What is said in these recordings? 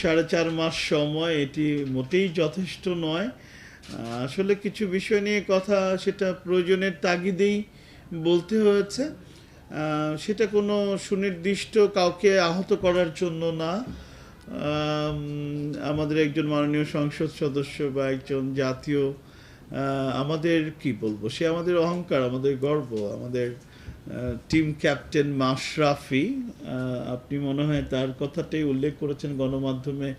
4.5 মাস সময়, এটি মোটেই যথেষ্ট নয়। আসলে কিছু বিষয় নিয়ে কথা সেটা প্রয়োজনের তাগিদেই বলতে হয়েছে। সেটা কোনো সুনির্দিষ্ট কাউকে আহত করার জন্য না। আমাদের একজন মাননীয় সংসদ সদস্য বা একজন জাতীয়, আমাদের কি বলবো, সে আমাদের অহংকার, আমাদের গর্ব, আমাদের টিম ক্যাপ্টেন মাশরাফি, আপনি মনে হয় তার কথাটাই উল্লেখ করেছেন গণমাধ্যমে।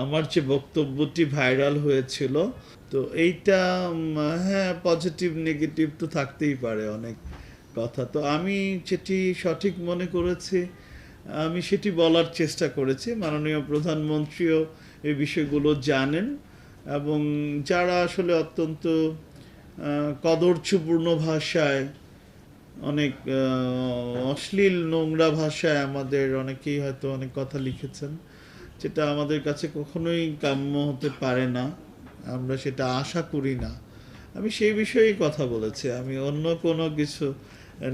আমার যে বক্তব্যটি ভাইরাল হয়েছিল, তো এইটা হ্যাঁ, পজিটিভ নেগেটিভ তো থাকতেই পারে অনেক কথা। তো আমি যেটি সঠিক মনে করেছি আমি সেটি বলার চেষ্টা করেছি। মাননীয় প্রধানমন্ত্রীও এই বিষয়গুলো জানেন, এবং যারা আসলে অত্যন্ত কদর্যপূর্ণ ভাষায়, অনেক অশ্লীল নোংরা ভাষায় আমাদের অনেকেই হয়তো অনেক কথা লিখেছেন, যেটা আমাদের কাছে কখনোই কাম্য হতে পারে না, আমরা সেটা আশা করি না। আমি সেই বিষয়েই কথা বলেছি, আমি অন্য কোনো কিছু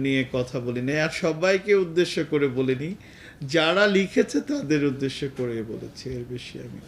নিয়ে কথা বলিনি, আর সবাইকে উদ্দেশ্য করে বলিনি, যারা লিখেছে তাদের উদ্দেশ্য করে বলেছি, এর বেশি আমি